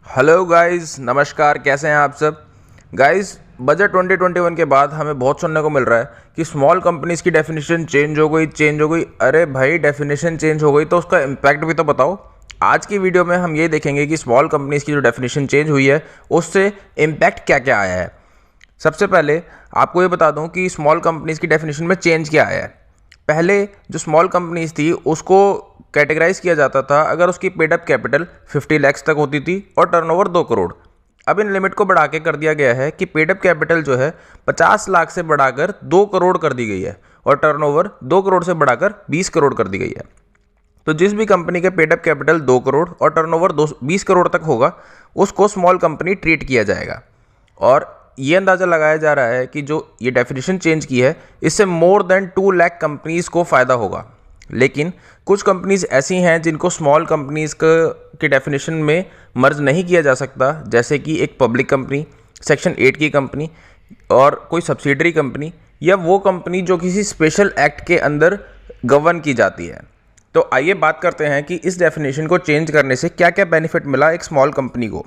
Hello guys, नमस्कार। कैसे हैं आप सब गाइस। बजट 2021 के बाद हमें बहुत सुनने को मिल रहा है कि स्मॉल कंपनीज की डेफिनेशन चेंज हो गई। अरे भाई, डेफिनेशन चेंज हो गई तो उसका इम्पैक्ट भी तो बताओ। आज की वीडियो में हम ये देखेंगे कि स्मॉल कंपनीज की जो डेफिनेशन चेंज हुई है उससे इम्पैक्ट क्या क्या आया है। सबसे पहले आपको ये बता दूं कि स्मॉल कंपनीज की डेफिनेशन में चेंज क्या आया है। पहले जो स्मॉल कंपनीज थी उसको कैटेगराइज किया जाता था अगर उसकी पेड अप कैपिटल 50 लाख तक होती थी और टर्नओवर 2 करोड़। अब इन लिमिट को बढ़ा के कर दिया गया है कि पेड अप कैपिटल जो है 50 लाख से बढ़ाकर 2 करोड़ कर दी गई है और टर्नओवर 2 करोड़ से बढ़ाकर 20 करोड़ कर दी गई है। तो जिस भी कंपनी के पेड अप कैपिटल 2 करोड़ और टर्नओवर 20 करोड़ तक होगा उसको स्मॉल कंपनी ट्रीट किया जाएगा। और ये अंदाज़ा लगाया जा रहा है कि जो ये डेफिनेशन चेंज की है इससे मोर देन 2 लाख कंपनीज़ को फ़ायदा होगा। लेकिन कुछ कंपनीज़ ऐसी हैं जिनको स्मॉल कंपनीज़ के डेफिनेशन में मर्ज नहीं किया जा सकता, जैसे कि एक पब्लिक कंपनी, सेक्शन 8 की कंपनी और कोई सब्सिडरी कंपनी या वो कंपनी जो किसी स्पेशल एक्ट के अंदर गवर्न की जाती है। तो आइए बात करते हैं कि इस डेफिनेशन को चेंज करने से क्या क्या बेनिफिट मिला एक स्मॉल कंपनी को।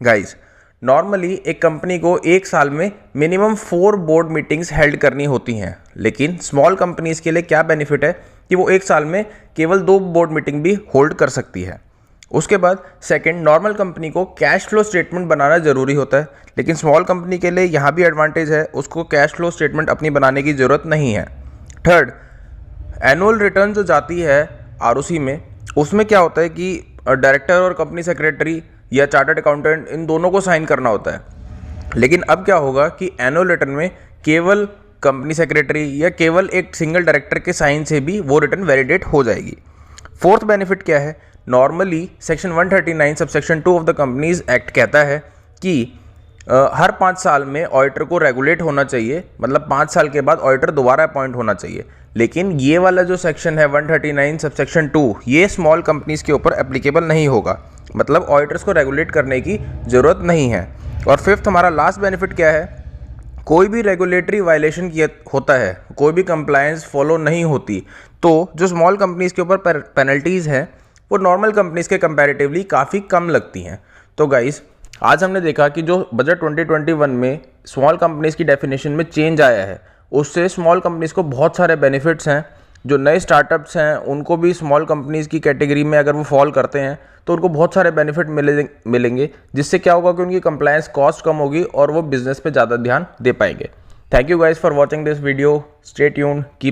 गाइस, नॉर्मली एक कंपनी को एक साल में मिनिमम 4 बोर्ड मीटिंग्स हेल्ड करनी होती हैं, लेकिन स्मॉल कंपनीज के लिए क्या बेनिफिट है कि वो एक साल में केवल 2 बोर्ड मीटिंग भी होल्ड कर सकती है। उसके बाद सेकंड, नॉर्मल कंपनी को कैश फ्लो स्टेटमेंट बनाना ज़रूरी होता है, लेकिन स्मॉल कंपनी के लिए यहाँ भी एडवांटेज है, उसको कैश फ्लो स्टेटमेंट अपनी बनाने की ज़रूरत नहीं है। थर्ड, एनुअल रिटर्न जो जाती है आरओसी में, उसमें क्या होता है कि डायरेक्टर और कंपनी सेक्रेटरी या चार्टर्ड अकाउंटेंट इन दोनों को साइन करना होता है। लेकिन अब क्या होगा कि एनुअल रिटर्न में केवल कंपनी सेक्रेटरी या केवल एक सिंगल डायरेक्टर के साइन से भी वो रिटर्न वैलिडेट हो जाएगी। फोर्थ बेनिफिट क्या है, normally section 139 sub section 2 of the companies act कहता है कि हर 5 साल में ऑडिटर को रेगुलेट होना चाहिए, मतलब 5 साल के बाद ऑडिटर दोबारा अपॉइंट होना चाहिए। लेकिन ये वाला जो सेक्शन है 139 सब सेक्शन 2, ये स्मॉल कंपनीज के ऊपर एप्लीकेबल नहीं होगा, मतलब ऑडिटर्स को रेगुलेट करने की ज़रूरत नहीं है। और फिफ्थ, हमारा लास्ट बेनिफिट क्या है, कोई भी रेगुलेटरी वायलेशन किया होता है, कोई भी कंप्लायंस फॉलो नहीं होती, तो जो स्मॉल कंपनीज़ के ऊपर पेनल्टीज़ हैं वो नॉर्मल कंपनीज़ के कंपैरेटिवली काफ़ी कम लगती हैं। तो गाइस, आज हमने देखा कि जो बजट 2021 में स्मॉल कंपनीज़ की डेफिनेशन में चेंज आया है उससे स्मॉल कंपनीज़ को बहुत सारे बेनिफिट्स हैं। जो नए स्टार्टअप्स हैं उनको भी स्मॉल कंपनीज़ की कैटेगरी में अगर वो फॉल करते हैं तो उनको बहुत सारे बेनिफिट मिलेंगे, जिससे क्या होगा कि उनकी कंप्लायंस कॉस्ट कम होगी और वो बिजनेस पे ज़्यादा ध्यान दे पाएंगे। Thank you guys for watching this video. Stay tuned, keep